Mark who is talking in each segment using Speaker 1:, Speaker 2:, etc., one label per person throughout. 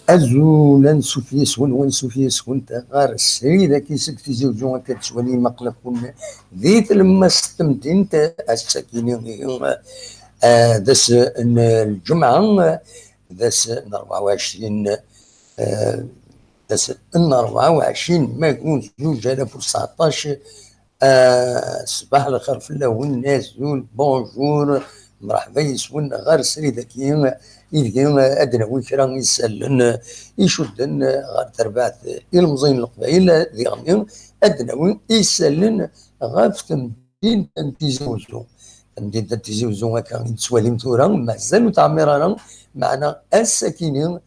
Speaker 1: أزولا سوفيس ون سوفيس ون غار السيدة كيسك تزوجون كتسواني مقلقون ذيت لما ستمتين السكينين داس الجمعة داس 24 داس 24 ما يكون 2019 صباح الخير في الله والناس زول بونجور مرحبا يسون غير سريدة كي أدنى وكرا يسالن يشدن غير تربعت المزين القبائل ديغني أدنى يسالن غير في تمدين تنتيزوزو تمدين تنتيزوزو هكا نتسواليم ثورا مازالو تعميرانا معنا الساكنين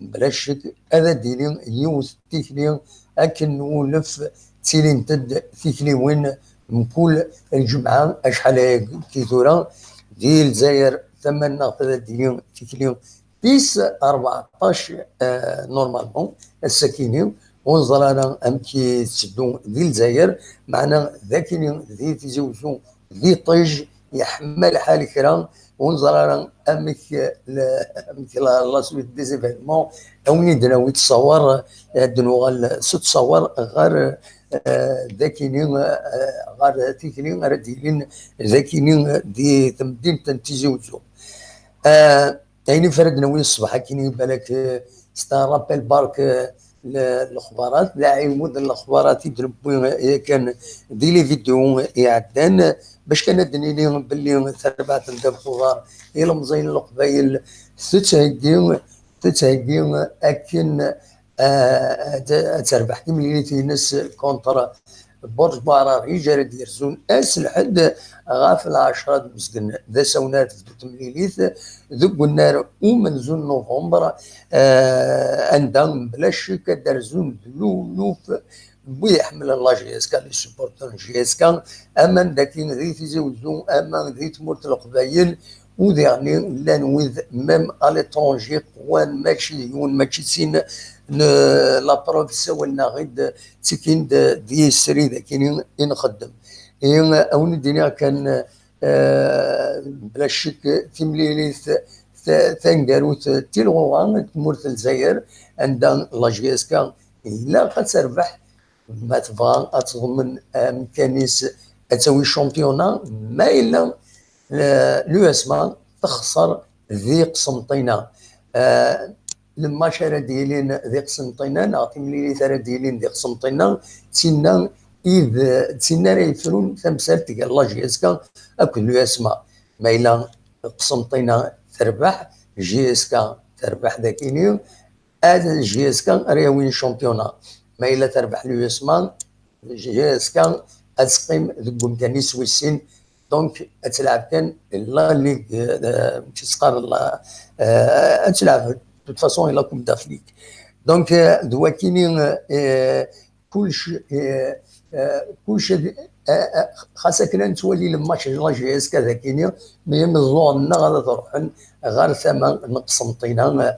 Speaker 1: بلا شك هذا ديلي يوث تيكلي أكن نولف تيلين تد تيكلي وين مكل الجمعة أشحال كيثورا ديال زاير ثمن ناقصة ديال تيكلي بيس 14 نورمالمون الساكنين ونظرانا أم كي تسدون ديال زاير معنا ذاكين ذي تزوجون ذي طيج يحمل حال كرام ونظرانا امك لا سويت ديزيفينمون اوني دناوي تصور دنوغال تصور غير ذاكينين غير تيكلين غير ديلين ذاكينين دي تمدين تنتيزوزو يعني فرد نوي الصباح كيني بالك ستارابيل بارك الاخبارات لا عيمود الاخبارات يدربوا كان دي لي فيديو يعدان باش كان دنيني باللي تربعت الدبوغار الى مزين القبايل تتهجي اكن تربح مليونيتي ناس كونتر برج بعرار يجري ديرزون اسلحد غافل 10 مسكن ذا سونات تمليليث ذوب النار ومن زون نوفمبر عندهم بلا شك درزون لولوف ويحمل الله جيسكا لي سوبورتر جيسكا اما داكين ذي تزوجون اما ذي تموت القبايل وديرني لا نوذ ميم على طونجي قوان ماشي يون ماشي سين لا بروف سوالنا غيد تكين دي السري ذاكين نخدم اون الدنيا كان بلا شك تمليليث ثانكاروت تيلغوان تمورت الجزائر عندها لاجيسكا الا قد تربح ما تبغى تضمن امكانيس تسوي شامبيونا ما الا لو اسما تخسر ذي قسنطينه لما شرا ديالين ذي قسنطينه نعطي ملي ثرا ديالين ذي قسنطينه تسنا اذ تسنا راه يفرون تمثال تلقى لاجيسكا اكل لو اسما ما الا قسنطينه تربح جيسكا تربح ذاكيني هذا جيسكا راه وين شامبيونا ما الا تربح لو اسمان جيسكا تسقيم ذوك امكاني سويسين دونك تلعب كان لا ليغ تسقر لا تلعب دو فاسون الى كوب دافريك دونك دوا كاينين كلشي خاصك نتولي الماتش لا جي اس كذا كاينين مي من الظن غادا تروحن غير ثمن نقسنطينه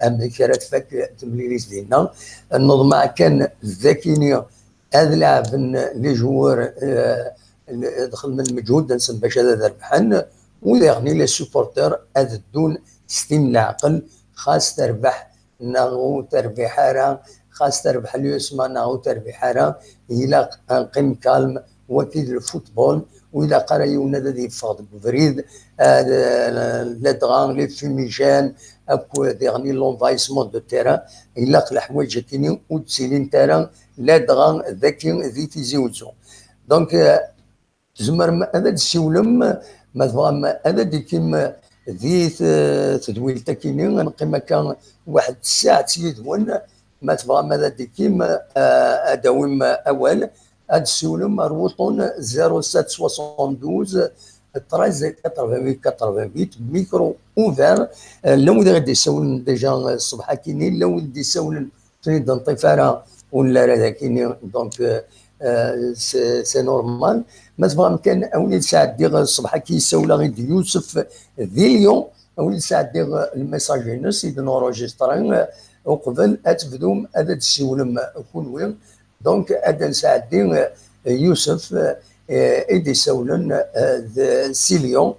Speaker 1: امريكا تفك تمليليس ديالنا النظمه كان ذاكيني هذا لاعب لي جوار دخل من المجهود نسن باش هذا ربحان ويغني لي سوبورتور هذا الدون ستيم العقل خاص تربح ناغو تربيحاره خاص تربح اليوسما ناغو تربيحاره الى نقيم كالم وكيد الفوتبول والى قرا يونا دي فاض بريد لا دغان لي فيميجان اكو ديغني لونفايسمون دو تيران الى الحوايج كاينين وتسيلين تيران لا دغان ذاكي ذي تيزيوزو دونك زمر هذا السولم ما تبغى هذا دي كيما ذي تدويل تكينين نقيم كان واحد الساعه تيدون ما تبغى ماذا دي كيما اداوم اول هذا السولم روطون 0772 13 88 ميكرو اوفر لو غادي يسولن ديجا الصباح كاينين لو غادي يسولن تريد نطيفاره ولا راه كاينين دونك سي نورمال ما تبغى كان اولي ساعه دير الصباح كي يسول غير يوسف ذي اليوم اولي ساعه دير الميساج نس يدنو روجيسترين وقبل اتبدوم هذا تسولم كونوي دونك هذا نساعدين يوسف ايدي سولن سيليون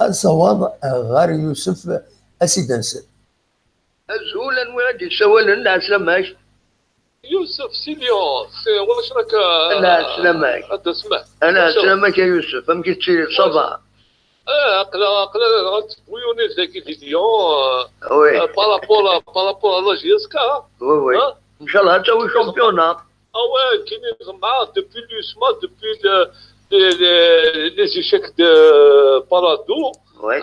Speaker 1: الصواب غير يوسف اسيدنس
Speaker 2: زولا وادي سولن لا سلاماش
Speaker 3: يوسف سيليون واش راك
Speaker 2: لا سلاماك
Speaker 3: هذا اسمه
Speaker 2: انا سلاماك يا يوسف فهمتي تسير صباح
Speaker 3: عقلا تبويوني ذاك الفيديو
Speaker 2: وي
Speaker 3: بارابور لا جيسكا
Speaker 2: وي وي ان شاء الله تسوي شامبيونا
Speaker 3: ouais كاينين معاه depuis l'USMA depuis les échecs de Parado
Speaker 2: وي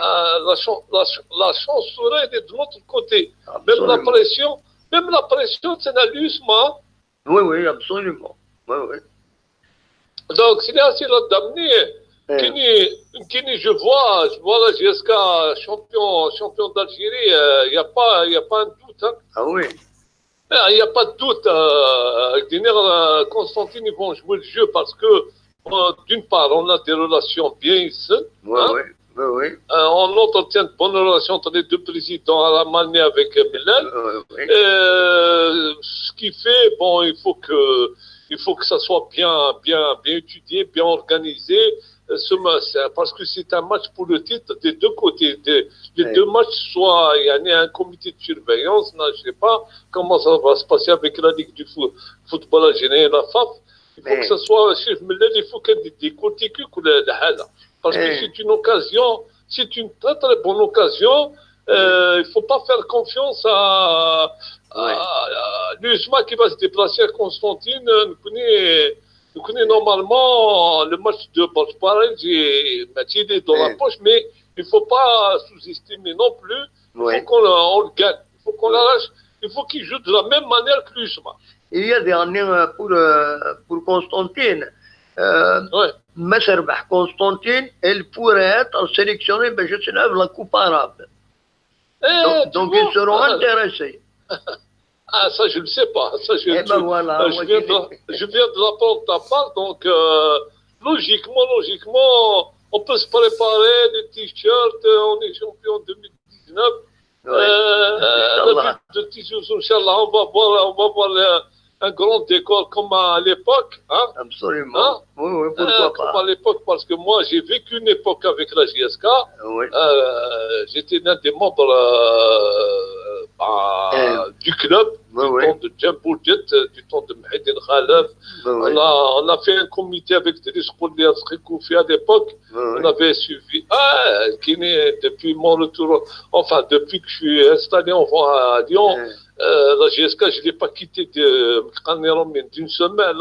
Speaker 3: la chance serait de notre côté même la pression c'est à l'USMA
Speaker 2: وي وي absolument وي وي
Speaker 3: donc c'est assez là d'amener Kini, je vois la GSK champion d'Algérie, il n'y a pas un doute. Hein.
Speaker 2: Ah oui.
Speaker 3: Il n'y a pas de doute. Constantine, ils vont jouer le jeu parce que, d'une part, on a des relations bien ici.
Speaker 2: Oui,
Speaker 3: hein.
Speaker 2: oui.
Speaker 3: On entretient de bonnes relations entre les deux présidents à la manière avec Milan.
Speaker 2: Oui.
Speaker 3: Ce qui fait, bon, il faut que ça soit bien étudié, bien organisé. Parce que c'est un match pour le titre des deux côtés. Les deux matchs, soit il y a un comité de surveillance, je ne sais pas comment ça va se passer avec la Ligue du football algérien et la FAF. Il faut que ça soit, il faut qu'il y ait des corticules. Parce que c'est une occasion, c'est une très très bonne occasion. Il ne faut pas faire confiance à l'USMA qui va se déplacer à Constantine. Nous connaissons normalement le match de Pareil, il est dans la poche, mais il ne faut pas sous-estimer non plus. Il faut qu'on le gagne. Il faut qu'on l'arrache. Il faut qu'il joue de la même manière que l'USMA.
Speaker 2: Il y a des années pour Constantine. Messerbah Constantine, elle pourrait être sélectionnée, je sais pas, la Coupe arabe. Donc ils seront intéressés.
Speaker 3: Ah, ça, je ne le sais pas. Ça, je viens de l'apprendre de ta part. Donc, logiquement, on peut se préparer des t-shirts. On est champion 2019. Le t-shirt, Inch'Allah, on va voir un grand décor comme à l'époque. Hein?
Speaker 2: Absolument. Hein? Oui, pourquoi pas.
Speaker 3: Comme à l'époque, parce que moi, j'ai vécu une époque avec la JSK.
Speaker 2: Oui.
Speaker 3: J'étais l'un des membres du club, temps de Jumbo Jet, du temps de Mehdi Khalaf. On a fait un comité avec Driss Koulias Rikoufi à l'époque. On avait suivi. Depuis mon retour, enfin, depuis que je suis installé à Lyon, la GSK, je ne l'ai pas quitté d'une semaine.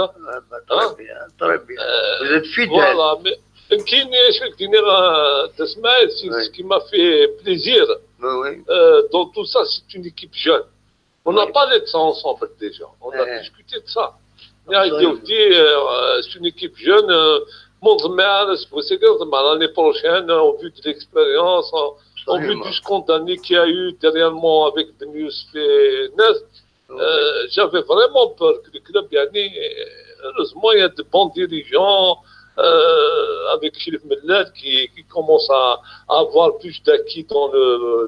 Speaker 2: Très bien. Vous êtes fidèle.
Speaker 3: Voilà, mais ce qui m'a fait plaisir dans tout ça, c'est une équipe jeune. On n'a parlé de ça ensemble déjà. On a discuté de ça. C'est une équipe jeune. L'année prochaine, au vu de l'expérience, au vu du scandale qu'il y a eu dernièrement avec Benius et Nest, j'avais vraiment peur que le club gagne. Heureusement, il y a de bons dirigeants avec Chérif Mellad qui commence à avoir plus d'acquis dans le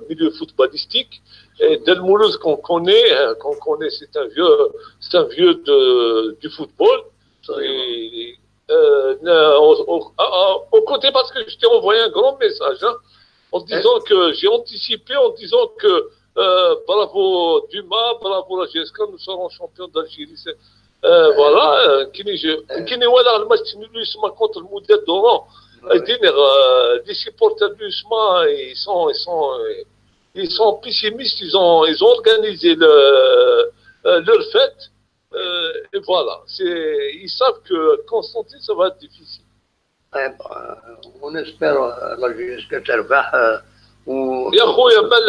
Speaker 3: milieu footballistique. Et Del Moulouz qu'on connaît, c'est un vieux du football. Au côté, parce que je t'ai envoyé un grand message en disant que j'ai anticipé, en disant que bravo Dumas, bravo la GSK, nous serons champions d'Algérie. Voilà, Kini Wala, le match de l'USMA contre le Moudet d'Oran. Les supporters de l'USMA, ils sont pessimistes, ils ont organisé leur fête. Et voilà, ils savent que Constantine, ça va être difficile.
Speaker 2: On espère la GSK تربح
Speaker 3: يا خويا ما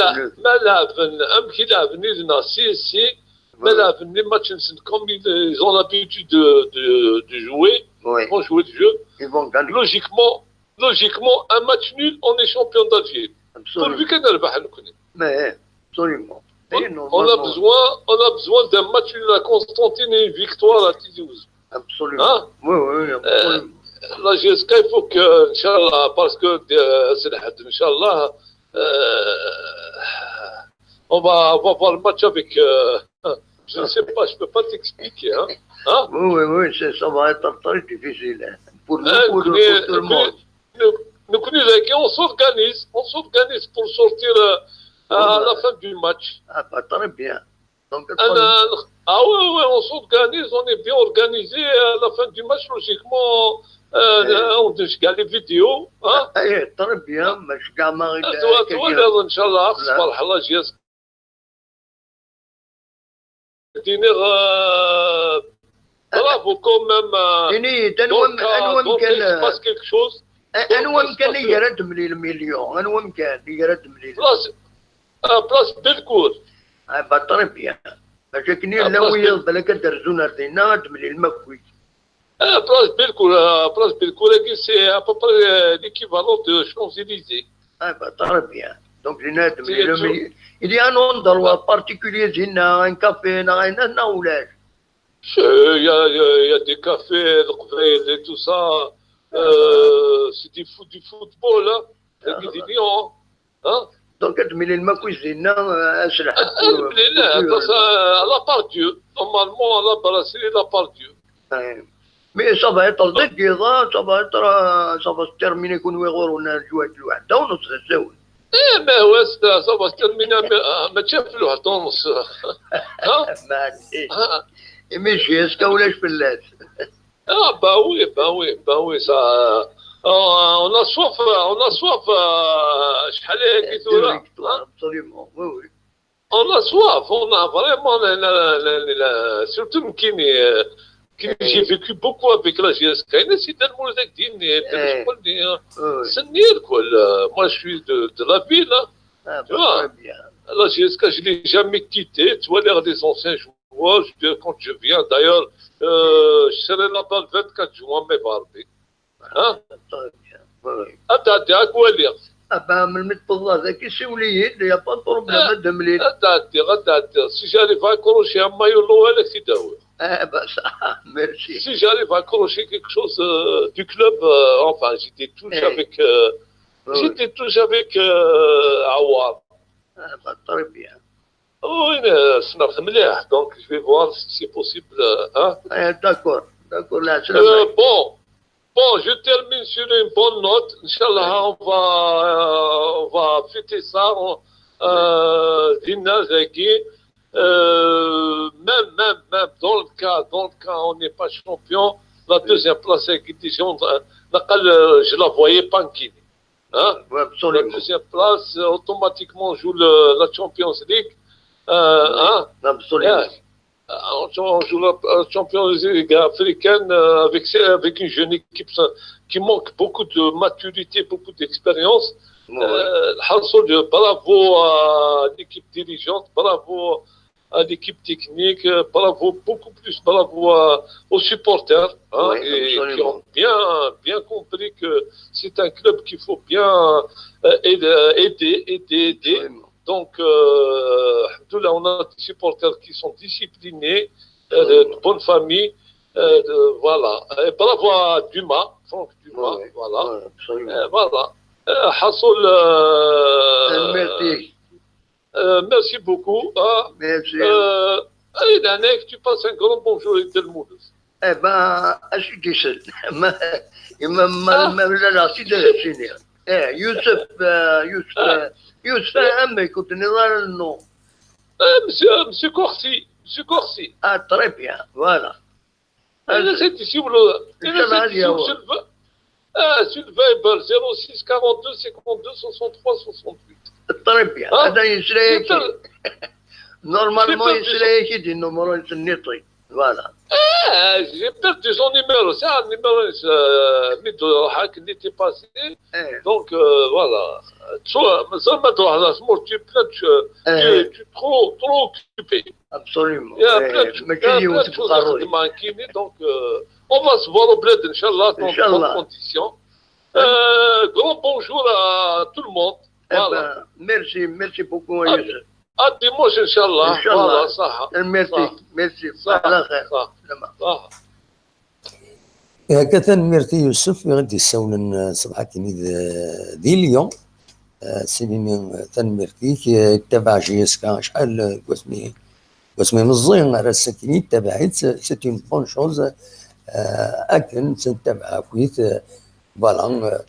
Speaker 3: les matchs comme ils ont l'habitude de jouer, ils vont jouer le jeu.
Speaker 2: Ils vont gagner.
Speaker 3: Logiquement, un match nul, on est champion d'Algérie. Pourvu qu'on ait
Speaker 2: mais absolument.
Speaker 3: On a besoin d'un match nul à Constantine et une victoire à Tizi Ouzou.
Speaker 2: Absolument.
Speaker 3: Hein?
Speaker 2: Oui, absolument.
Speaker 3: La GSK, il faut que, Inch'Allah, parce que c'est Inch'Allah, on va voir le match avec Je ne sais pas, je ne peux pas t'expliquer. Hein?
Speaker 2: Oui, ça va être très difficile. Pour nous, pour tout le monde.
Speaker 3: On s'organise pour sortir à la fin du match.
Speaker 2: Ah, bah, très bien. Donc,
Speaker 3: Ouais, on s'organise, on est bien organisé. À la fin du match, logiquement, on a les vidéos. Hein?
Speaker 2: très bien. Mais je gamin.
Speaker 3: toi, Inch'Allah, Allah, JS. Dîner, bravo quand même. Donc, il se passe quelque chose.
Speaker 2: أنو مكان يرد من المليون أنو مكان يرد من
Speaker 3: بلاص بالكور
Speaker 2: بطري بيان مشاكني لو يضبل كدر زونا دينا من المكوي
Speaker 3: بلاص بالكور c'est à peu près l'équivalent de Champs-Élysées.
Speaker 2: بطري بيان دونك جينا il y a un endroit particulier زينا un café نا ولاش
Speaker 3: il y a des cafés et tout ça. C'est du football, hein? Des lions, hein?
Speaker 2: Donc, à
Speaker 3: la part Dieu. Normalement, à la brasserie, la part Dieu.
Speaker 2: Mais ça va être ça va se terminer quand nous aurons joué le on se
Speaker 3: mais ouais, ça va se terminer, mais tu as plus le danse.
Speaker 2: Mais est-ce que vous l'avez fait?
Speaker 3: Bah oui, ça. On a soif,
Speaker 2: absolument, oui.
Speaker 3: On a soif, on a vraiment, surtout j'ai vécu beaucoup avec la GSK. Moi, je suis de la ville, tu vois. La GSK, je ne l'ai jamais quitté, tu vois, l'air des anciens joueurs. Quand je viens, d'ailleurs, je serai là-bas le 24 juin, mais Barbie. Hein? à quoi lire?
Speaker 2: Il n'y a pas de problème de me lire.
Speaker 3: Si j'arrive à accrocher un maillot Noël, c'est d'abord.
Speaker 2: Merci.
Speaker 3: Si j'arrive à accrocher quelque chose du club, enfin, j'étais touché avec Awar.
Speaker 2: Très bien.
Speaker 3: Oui, donc je vais voir si c'est possible. Hein?
Speaker 2: D'accord.
Speaker 3: Bon, je termine sur une bonne note. Inch'Allah, on va fêter ça. Même dans le cas on n'est pas champion, la deuxième place avec l'édition, je la voyais Pankini. Hein? La deuxième place, automatiquement, on joue la Champions League.
Speaker 2: Absolument.
Speaker 3: On joue la Champions League africaine avec une jeune équipe qui manque beaucoup de maturité, beaucoup d'expérience. Bravo à l'équipe dirigeante, bravo à l'équipe technique, bravo aux supporters qui ont bien compris que c'est un club qu'il faut bien aider. Donc, là, on a des supporters qui sont disciplinés, de bonne famille, voilà. Et bravo à Franck Dumas, voilà. Voilà. Hassoul, merci beaucoup.
Speaker 2: Merci.
Speaker 3: Allez, tu passes un grand bonjour et Delmoul.
Speaker 2: Je suis désolé. Youssef, écoute, non.
Speaker 3: Monsieur Corsi.
Speaker 2: Ah, très bien, voilà.
Speaker 3: Sur le Viber 06 42 52 63 68.
Speaker 2: Très bien. Normalement, il serait écrit du numéro de voilà.
Speaker 3: J'ai perdu son numéro. C'est un numéro qui n'était passé. Donc, voilà. Tu es trop occupé.
Speaker 2: Absolument.
Speaker 3: Il y a plein de choses à manquer. Donc, on va se voir au bled, Inch'Allah, dans de bonnes conditions. Grand bonjour à tout le monde. Voilà.
Speaker 2: Merci beaucoup.
Speaker 3: À dimanche, Inch'Allah. Voilà, ça.
Speaker 2: Merci.
Speaker 1: كتنميرتي يوسف غادي يساونا صباح كيني دي اليوم سيني تنميرتي تبع جي اس كا شحال كوسمي اسمي مزيان راه الساكنين تبعت سي اون بون شوز. اكن تنتبع كويت فوالا.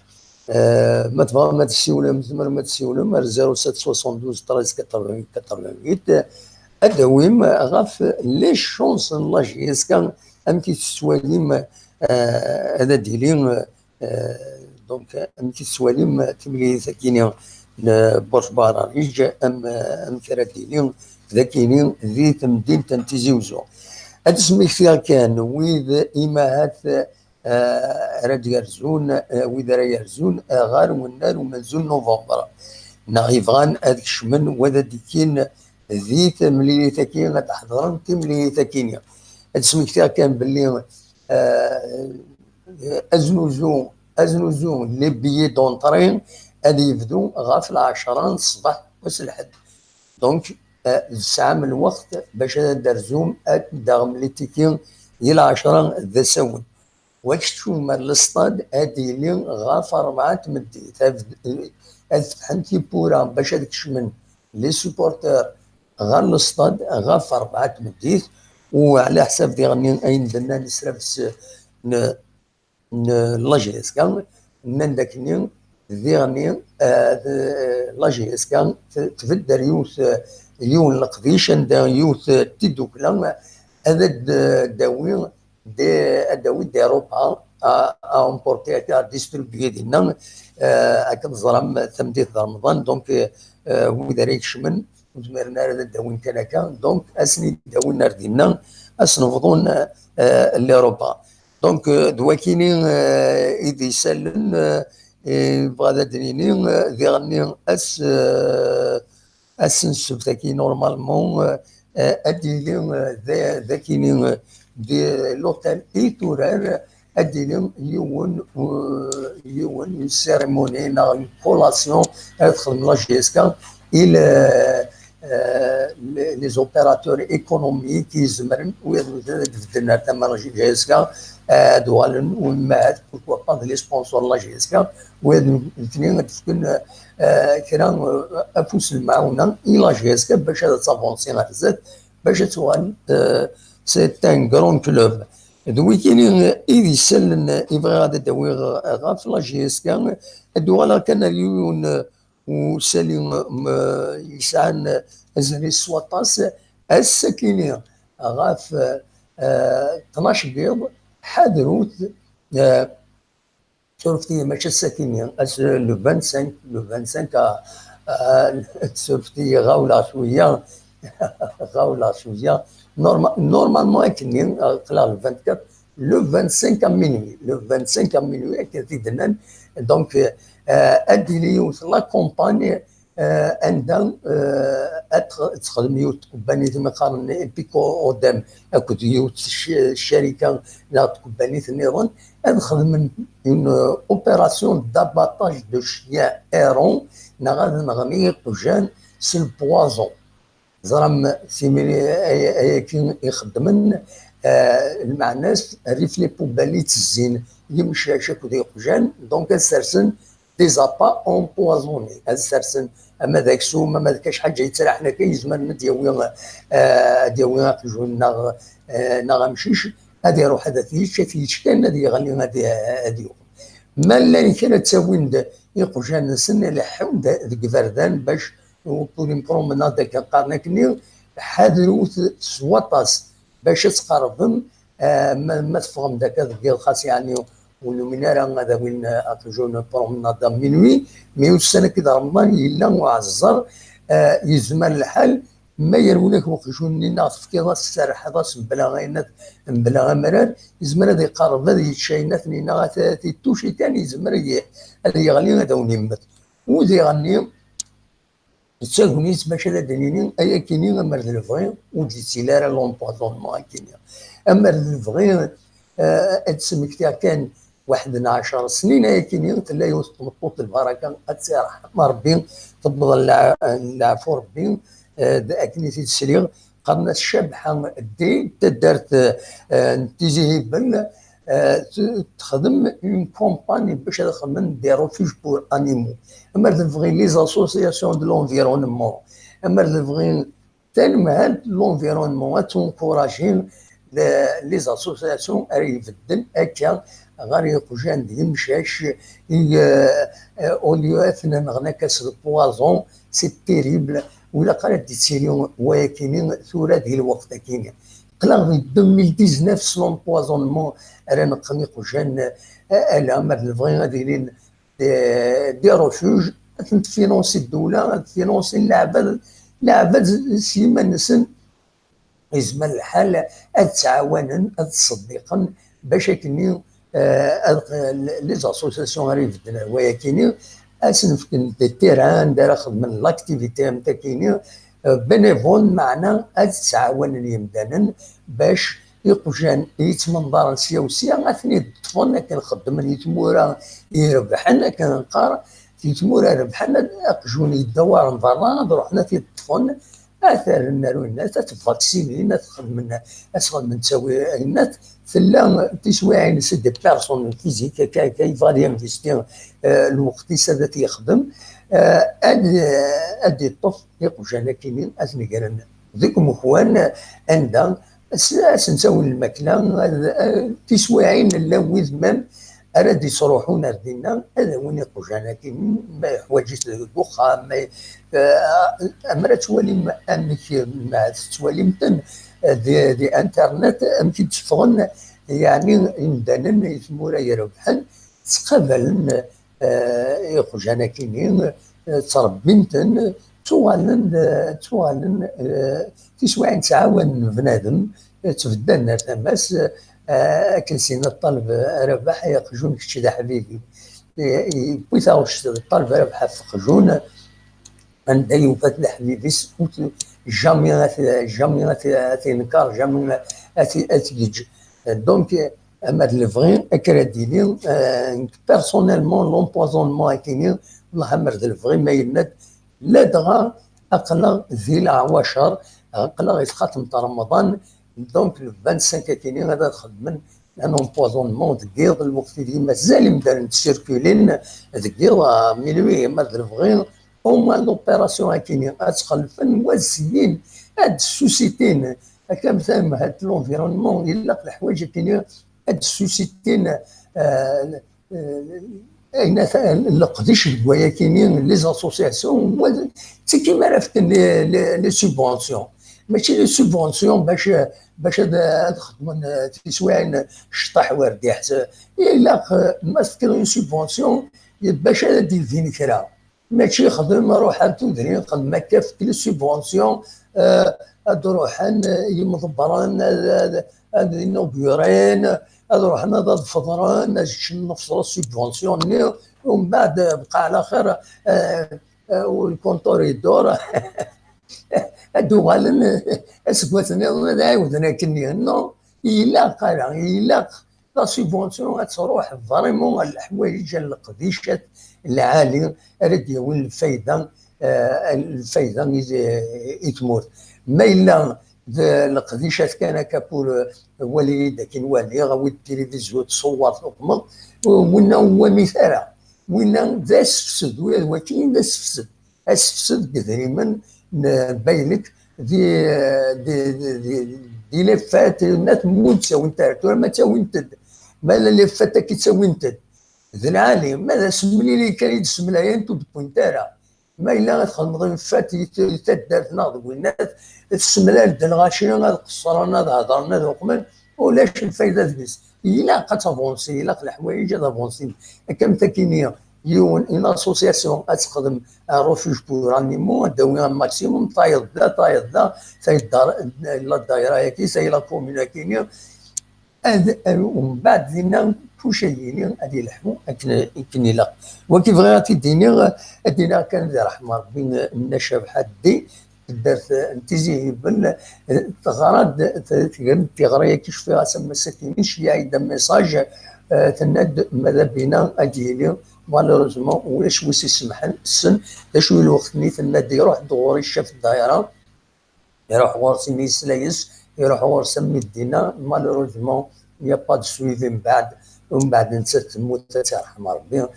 Speaker 1: ما تبغى ما تسيولم زعما ما تسيولم 0772 13 88 88 ادويم غاف لي شونس لاجيس كان ام كي تسواليم هذا ديلي دونك ام كي تسواليم تملي ثكيني برج بارانيج ام كرا ديلي ذاكيني ذي تمدين تنتيزيوزو هاد سميك فيها كان ويذ إماهات راد يرزون ويذ راه يرزون غار والنار ومنزول نوفمبر نغيفغان هذاك الشمن وذا ديكين ذي تملي تاكين غتحضرن تملي تاكينيا هاد سميك فيها كان باللي ازنوزو لي بيي دونطرين هادي يبدو غاف 10 الصباح واس الحد دونك الساعة من الوقت باش درزوم داغم لي تيكين يلا 10 ذا سون واش تشوف مال الاصطاد هادي لي غاف 4 تمديت فتحنتي بورا باش هذاك الشمن لي سوبورتور غير الاصطاد غاف 4 تمديت وعلى حساب دي غني اين درنا نسرفس لاجيس كان من داك اليوم ذي غني لاجيس كان تفدر يوث يون القديش عند يوث تيدوكلا هذا داوي دي اوروبا امبورتي تاع ديستريبيي ديالنا هكا زرام تمديت رمضان دونك وداريك شمن وزمرنا هذا داوي كان دونك اسني داوي نار ديالنا اسنفضون لاوروبا دونك دواكيني ايدي سالن بغا دنيني ذي غني اسنسب ذاكي نورمالمون اديلي ذاكيني دي لوتيل ايتورار اديلي يون سيريموني نا كولاسيون تخدم لا جيسكا الى لي زوبيراتور ايكونوميك يزمرن ويدنا تما لا جيسكا دوالن ومات بوركوا با لي سبونسور لا جيسكا والاثنين تكون كرا افوس المعاونه الى جيسكا باش هذا تافونسي غازات باش توال سي ان كرون كلوب دوي كاينين ايدي سلن يبغي غادا داوي غاف لا جيسكا دوال كان اليون وسالي يسعن زري سواطاس السكينه غاف 12 بيض حادروت شرفتي ماشي السكينه لو 25 شرفتي غاوله شويه غاوله شويه نورمالمون كاين خلال 24 لو 25 مينوي لو 25 مينوي كتدنن دونك ادي لي لا كومباني عندها تخدم يوت كومباني ثم قارن بيكو قدام اكو يوت الشركه لا كومباني النظام نخدم اون اوبيراسيون داباتاج دو شيان ايرون نغني قجان سي البوازون زرم سيميلي كي يخدمن مع الناس ريف لي بوبالي تزين يمشي شاكو دي قجان دونك سرسن دي زابا امبوازوني السرسن اما ذاك سوم اما ذاك حاجه يتسرح لك يزمن دياوي قجون ناغ مشيش هذه يروح هذا فيش كان هذه يغني هذه ما لا كانت تساوين يقجان نسن لحود ذيك فردان باش وطولي برومناد كان قارنكني حادروت سواطاس باش تقربهم ما تفهم ذاك الخاص يعني والمناره هذا وين اخرجون برومناد مينوي مي السنه كذا رمضان يلا وعزر يزمر الحال ما يرونك وخشون لنا في كذا السرح هذا بلا غينات بلا مرار يزمر هذا يقرب هذا يتشاينات لنا توشي ثاني يزمر هذا يغني هذا ونمت وذي يغني تساهونيس باش هذا دليلين اي كاينين امر الفغي ودي سيلار لومبوزونمون كاينين امر الفغي تسمك كان 11 سنين هي كاينين تلا يوسط مطوط البركه تسير ربي تفضل العفو ربي اكني تسليغ قرنا الشبحه دي تدارت تيجي بل تخدم اون كومباني باش تخدم دي روفيج بور انيمو اما الفغي لي زاسوسياسيون دو لونفيرونمون اما الفغي تنمهل لونفيرونمون تونكوراجي لي زاسوسياسيون راه يبدل هكا غير يقجان يمشاش اوليو اثنا نغنا كاس بوازون سي تيريبل ولا قرات ديسيليون ولكن ثورة ديال الوقت كاين قلا في 2019 سلون بوازونمون راه نقني قجان الا ما الفغي دايرين دي ريفوج تفينونسي الدوله تفينونسي العباد سيما نسن يزمن الحال تعاونا تصدقا باش كني لي زاسوسياسيون راه يبدلوا ولكن اسنف كنت التيران دار خدم لاكتيفيتي نتاع كاينين بنيفول معنا تعاون يمدانا باش يقجان يتمنظر سياسيا غاثني طفلنا كنخدم يتمورا يربحنا كنقار يتمورا ربحنا اقجوني الدوار نظرنا روحنا في الطفل اثار النار الناس تفاكسيني تخدم تساوي الناس ثلا تسواعي سد بيرسون فيزيك كي فالي انفيستير الوقت الذي يخدم ادي الطفل يقجانا كاينين اثني قالنا ذيكم اخوان عندها نساوي الماكله تسواعين لا وذمام اراد يصروحون ردينا هذا وين يقجانا كاين ما حوايج الدخان امرا توالي امك مع توالي متن دي انترنت امكن تفغن يعني يمدانا يسمورا يربحن تقبلن يقجانا كاينين تربينتن توالن تسواعين تعاون بنادم تبدلنا تماس كنسينا الطلب ربح يخرجون كشي دا حبيبي بيثاوش الطلب ربح فخرجون عندها يوفات لحبيبي جامي تنكر جامي اتيج دونك اما الفغي اكراديني بيرسونيلمون لومبوزونمون كاينين والله مرد الفغي ما يند لا دغا اقلا ذي العواشر اقلا يتخاتم رمضان دونك 25 كاينين هذا خدمن ان امبوزونمون دكيض الوقت اللي مازال مدار تسيركولين دكيض ميلوي مرد الفغي هما لوبيراسيون كاينين اتخلفن وزيين هاد السوسيتين هكا مثلا هاد لونفيرونمون الا الحوايج كاينين هاد السوسيتين اين القديش الكوايا كاينين لي زاسوسياسيون تي كيما عرفت لي سوبونسيون ماشي لي سوبونسيون باش تخدم تسواعين شطح وردي حتى الا ما تكون سوبونسيون باش دير فين كرا ماشي خدم روح تدري خدم كاف لي سوبونسيون روحان يمضبران النوبيورين روحنا ضد فضران نفصل السوبونسيون ومن بعد بقى على خير والكونتور يدور الدوغالن اسكواتنا نعاودنا كني نو الا قال الا لا سوبونسيون تروح فريمون الحوايج القديشات العالي راه ديال الفايده يتموت ما الا القديشات كان كابور وليد كاين والي غاوي التلفزيون تصور فوق ونا هو مثال وين ذا سفسد ولكن ذا سفسد دائما باينك دي لفات ما تموت تساوي انت ما تساوي انت ما لا لفات كي تساوي انت ذا العالم ماذا سملي لي كان يدسم لها انتو بوينتارا ما الا غتخدم غير فات يتدار ناض الناس السملال د الغاشيه غاد قصرنا هضرنا دوقمن ولاش الفايده ديس الا كتافونسي الا الحوايج افونسي كم تكينيه يون ان اسوسياسيون تخدم روفيج بور انيمون داوي ماكسيموم طايد لا لا الدائره هكي ساي لا كومون كينيا ومن بعد دينا كلشي هادي الحمو كني لا وكيف غاتي دينا كان رحمه ربي النشاب حدي درت انتزي بن تغرد تغريه كيش فيها سما سكينش يعيد ميساج تند ماذا بينا اجيلي مالوريزمون ولاش ويس يسمح السن شويه الوقت نيت النادي يروح دغوري الشاف الدائره يروح ورسي ميسلايس يروح ورسي مدينه مالوريزمون يا با دو سويفي من بعد ومن بعد انت تموت ترحم ربي،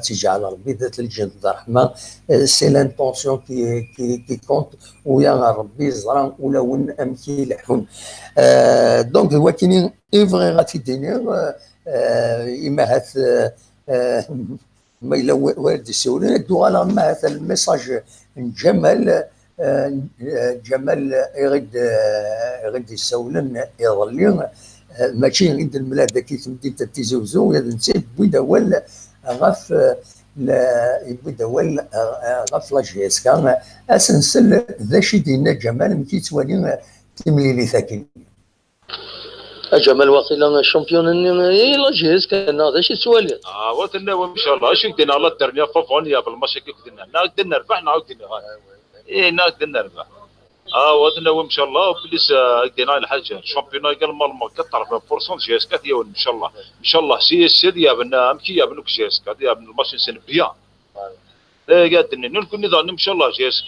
Speaker 1: تجعل ربي ذات الجنة الرحمة. سي لانتونسيون كي كونت، ويا ربي زران ولا ون امكي لحون. دونك هو كاينين ايفغي غاتي دينير اما هات ما الا وارد يسولون دوغالا ما هذا الميساج جمال جمال يغد يسولن يظلين ماشي عند الملاذ كي تمدي تتزوزو ينسيب بويدا ولا غف بويدا ولا غف لا جي اس كان اسنسل ذا شي دينا جمال مكي توالي تملي لي ثاكين
Speaker 2: جمال واصل الشامبيون لا جي اس كان هذا شي سوالي
Speaker 3: وتنا ان شاء الله اش قدنا على الدرنيا فافونيا بالماتش كي قدنا قدنا ربح نعاود قدنا نربح وهذا ان شاء الله بليس قدنا على حاجه الشامبيون قال مال 80% جي اس 4 ديال ان شاء الله ان شاء الله سي اس ديا بنا امكي يا بنوك جي اس 4 ديا بن الماتش سن بيان قاعدين نكون نظن ان شاء الله جي اس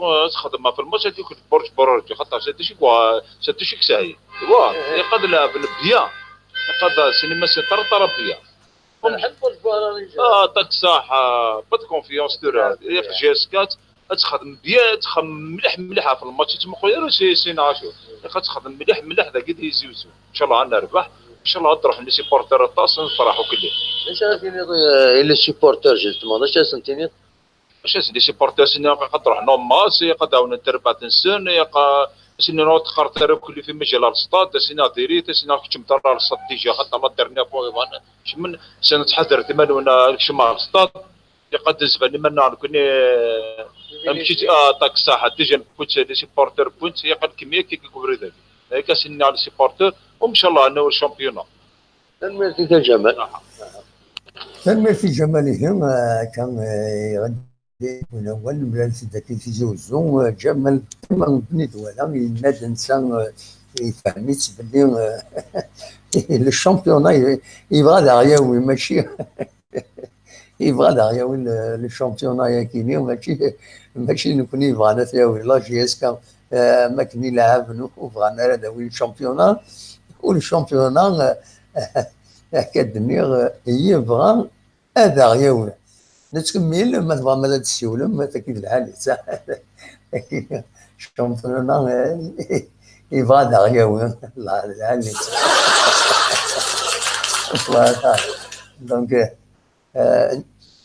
Speaker 3: 4 تخدم في الماتش ديك برج برج خاطر سيتي شي كساي يقد لا بيان يقد سينما سي طرطره بيان
Speaker 2: نحب الجوار
Speaker 3: داك صح با كونفيونس دو في جي اس 4 تخدم بيان تخدم مليح في الماتش تما خويا سي ناشو تخدم مليح ذا قد يزوزو ان شاء الله غنربح ان شاء الله تروح لي سيبورتر الطاس نفرحوا كلي
Speaker 2: اش عارفين لي سيبورتر جوستمون اش سنتيني
Speaker 3: اش لي سيبورتر سني قد تروح نوماس يقداون تربع تنسن يقا سني نوت خاطر كل في مجال السطاد سينا ديريت سينا كتم ترى السطاد ديجا خاطر ما درنا فوق من سنتحضر ثمانون شمال السطاد يقد زبن من كوني مشيت داك الساحه ديجا كنت لي سيبورتر بوينت يقد كميه كي كبر ذلك هيك سني على سيبورتر وان شاء الله انه الشامبيون
Speaker 2: تنميرتي جمال
Speaker 1: تنميرتي جمالهم كان يغدي من اول بلاد ذاك تيزوزو جمال ما بنيت ولا الناس انسان يفهميت بلي الشامبيون يبغى دغياوي ماشي يبغى دغياوي الشامبيون كاينين ماشي نكون يبغى نثياوي لا جي اس كان ما كان يلعب وبغانا داوي الشامبيون والشامبيون كدنيغ يبغى هذا غياوي نتكمل ما تبغى مالا تسولم ما تاكيد الحال صح الشامبيون يبغى هذا غياوي الله العالي دونك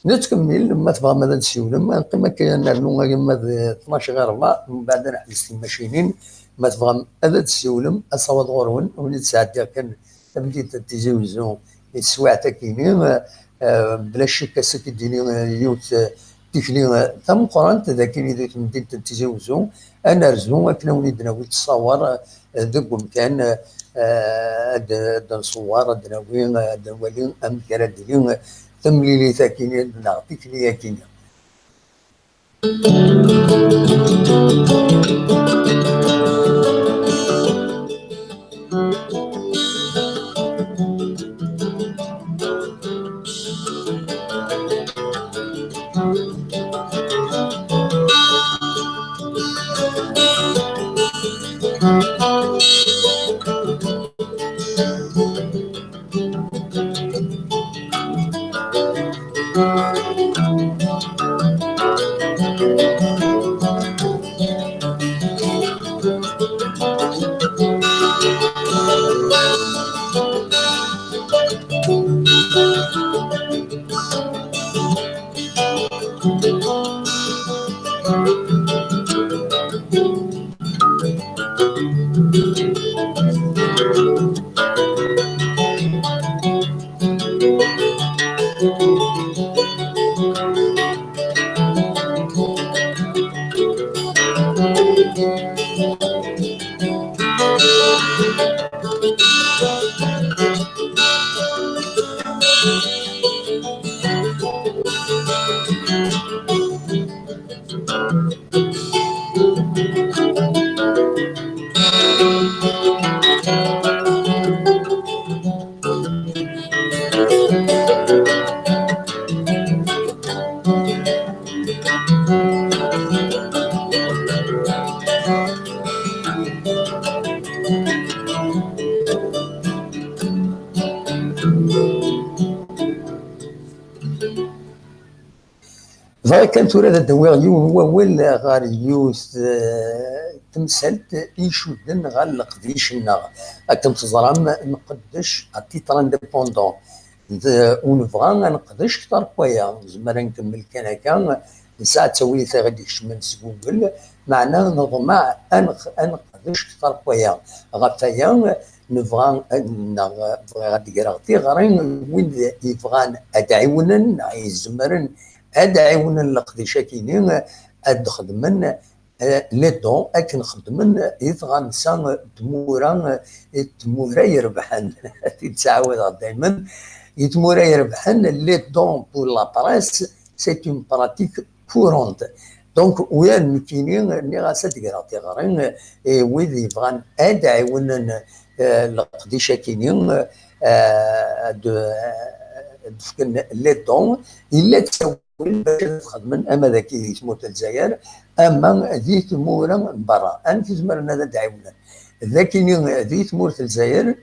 Speaker 1: نتكمل ما تبغى مالا تسولم كما كاين نرنو 12 غير 4 من بعد نحبس الماشينين ما تبغى هذا تسولم اصوات غورون ونتساعد كان بديت تزوجوا السواع كاينين بلا شك سكديني يوت تكلي تم قران تذاكيني ذيك مدينه تزوجوا انا رزو كنا وليدنا تصور ذوك كان نصور دناوين دنوالين ام كان ديالين تمليلي ثاكينين نعطيك ليا كاينين بغا كان تورا داوي يون وول غار يوث تمثلت يشدن غا القديشنا كم تزرم نقدش التيتر انديبوندون ونبغى نقدش كثر قوية زعما نكمل كان هكا ساعة تسوي غادي من جوجل معناه نظمع نقدش كثر قوية غفايا نبغى غادي قراغتي غارين وين يبغى ادعيونا يزمرن ادعيونا لقديشا كاينين اد خدمن لي دون اك نخدمن يبغى نسى تمورا يربحن تتعاود دائما يتمورا يربحن لي دون بور لا بريس سي اون براتيك كورونت دونك وين كاينين اللي غاسا تقراطي غارين وين يبغى ادعيونا لقديشا كاينين دفكن لي دون الا تسوي باش تخدم اما ذاك يسمو الجزائر اما ذي تمورا من برا انت زمرنا هذا دعونا لكن ذي تمور الجزائر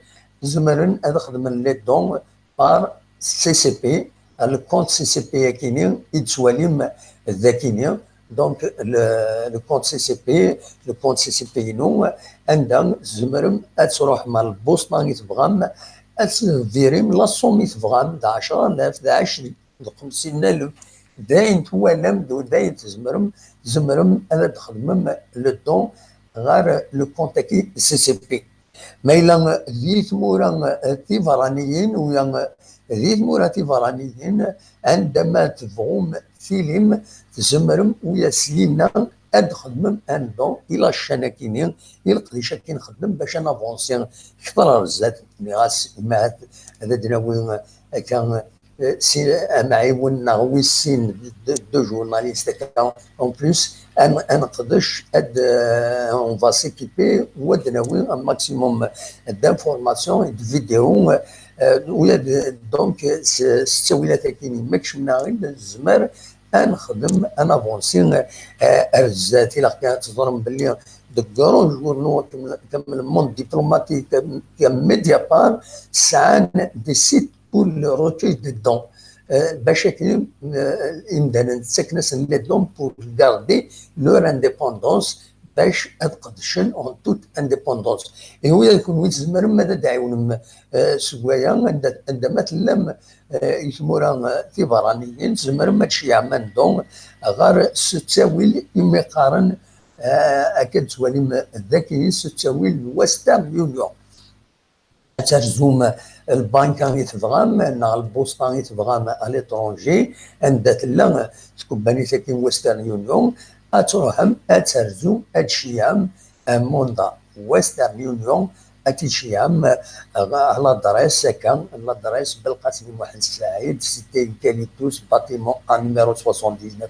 Speaker 1: زمرن هذا خدم لي دون بار سي سي بي الكونت سي سي بي كاينين يتسواليم الذاكينين دونك لو كونت سي سي بي لو كونت سي سي بي نو عندها زمرم تروح مع البوسطه اللي تبغام تديريم لا سومي تبغام 10000 20 50000 داين توالم داين زمرم انا تخدم لو دون غير لو كونتاكي سي سي بي ما الا ذي ثمورا تيفرانيين ويا ذي ثمورا تيفرانيين عندما تبغوم فيلم تزمرم ويا سلينا اد خدمم ان دون الى الشناكينين يلقى كي نخدم باش نافونسي كثر بزاف ميراس مع هذا دناوي كان سي معيون نغوي السين دو جورناليست اون بلوس انا نقدرش اد اون فا سيكيبي ودناوي ان ماكسيموم دانفورماسيون دو فيديو ويا دونك ستاويلات كاينين ماكش من غير الزمر نخدم انا افونسي ارزاتي لا تظرم باللي دو كرون جورنو كم الموند ديبلوماتيك كم ميديا بار سان دي سيت بور لو روتي دي دون باش كاين امدانا نتسكنس لي دون بور غاردي لور انديبوندونس باش تقدشن اون توت انديبوندونس هو يكون وين تزمر ماذا داعيون سوايا عندما تلم يثمورا تيفرانيين تزمر ما تشيع من دون غير ستاويل يقارن اكاد توالي الذكي ستاويل وسترن يونيون ترزوم البنك يتفغام نا البوسطه يتفغام على ليترونجي عندها تلا تكومباني تاكين وسترن يونيون اتروحم اترزو اتشيام موندا وسترن يونيون اتشيام على دريس كان الادريس بالقاسم محمد السعيد سيتي كاليتوس باتيمون نيميرو 79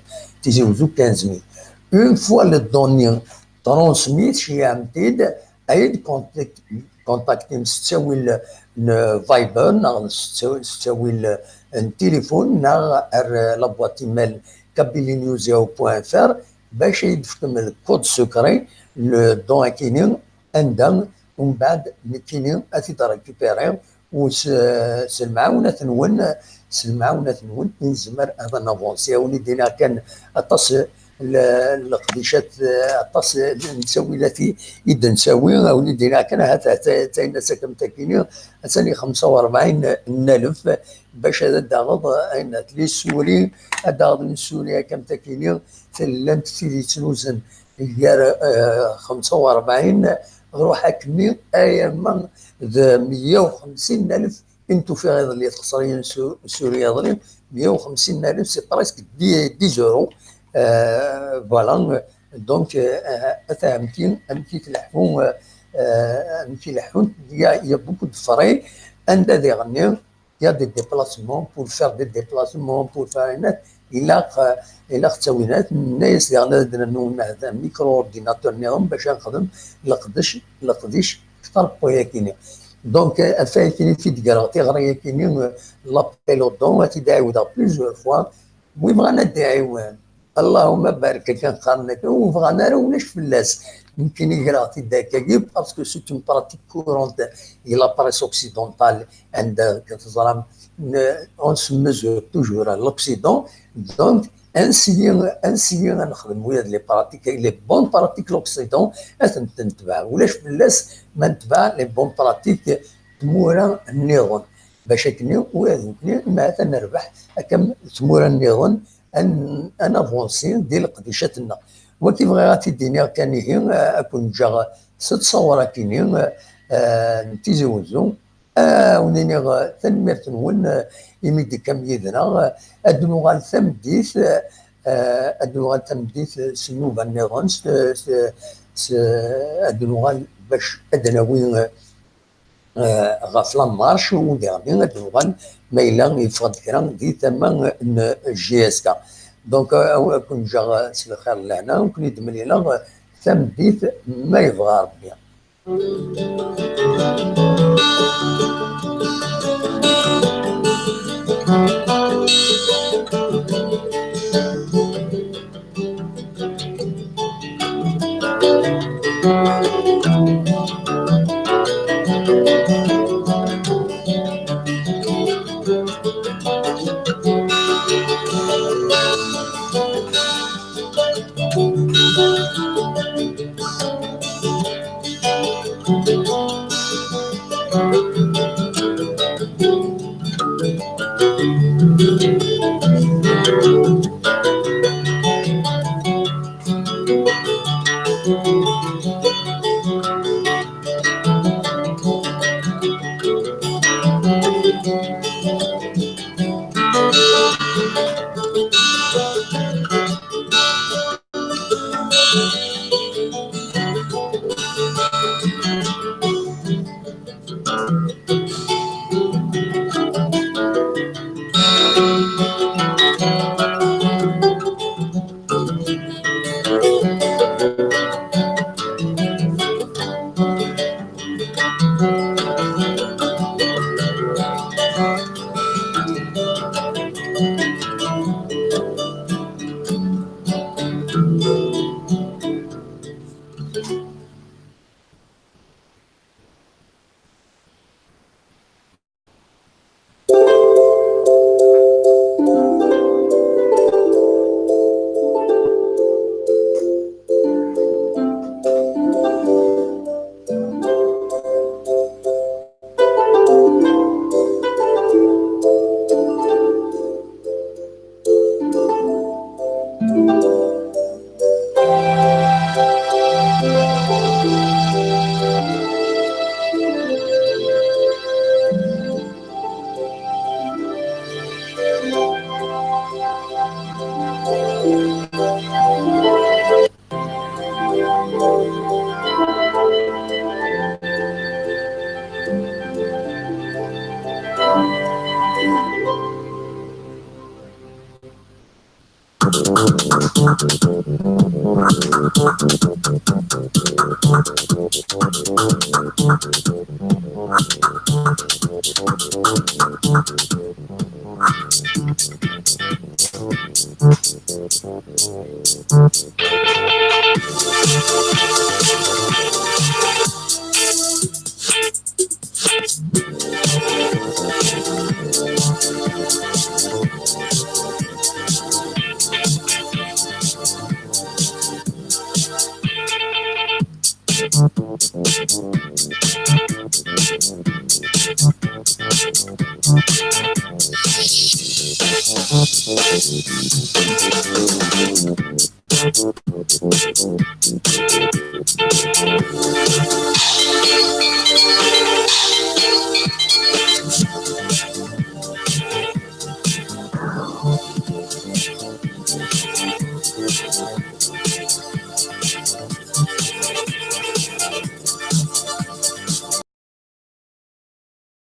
Speaker 1: تيزيوزو 15000 اون فوا لو دوني ترونسميت شيام تيد ايد كونتاكتي ستاوي الفايبر ستاوي التليفون لا بواط ايميل kabilinews.fr باش يدفكم الكود سكري لو دون كاينين عندهم ومن بعد كاينين اتي ريكوبيري المعاونة نون نزمر هذا نافونسي وليدينا كان اطاس القديشات اطاس نسوي التي يد نسوي وليدينا كان هذا تاين سكم تاكيني ثاني 45,000 باش هذا داغض اين لي سوري داغض من سوريا كم تاكيني تلمت في تلوزن ديال 45 روح كمي ايام 150,000 انتو في غير اللي تخسرين سوريا ظلم 150,000 سي بريسك 10 يورو فوالا دونك افهمتين امكي تلحقون يا بوكو دو فري عند دي غني يا دي ديبلاسمون بور فير دي ديبلاسمون بور فارينات الى ختوينات الناس اللي غنادنا هذا ميكرو اورديناتور نيهم باش نخدم لقديش كثر بويا كاينين دونك افاي كاينين في دكراغتي غريا كاينين لابيلو دون تداعودا بليزيور فوا وي بغانا نداعيو اللهم بارك كان قارنك وبغانا روناش فلاس يمكن يقراغتي داكاكي باسكو سي اون براتيك كورونت اي لا بريس اوكسيدونتال عند كتزرم اون سو ميزور توجور لوكسيدون دونك انسيي غنخدم ويا لي براتيك لي بون براتيك لوكسيدون تنتبع ولاش بلاس ما نتبع لي بون براتيك تمورا النيرون باش كني ويا ما تنربح كم تمورا النيرون ان افونسي ديال قديشاتنا وكيف غاتي الدنيا كان هي اكون جا ست صوره كاينين نتيزي وزو ونيني تنميرت نون يميد كم يدنا ادنوغال ثمديث ادنوغال ثمديث سنوبا نيرونس ادنوغال باش ادناوين غافلا مارش وديرني ادنوغال ما الا يفقد كرا دي تما جي اس كا دونك كون جا سي الخير لهنا وكون يدم لينا ثمديث ما يبغى ربي.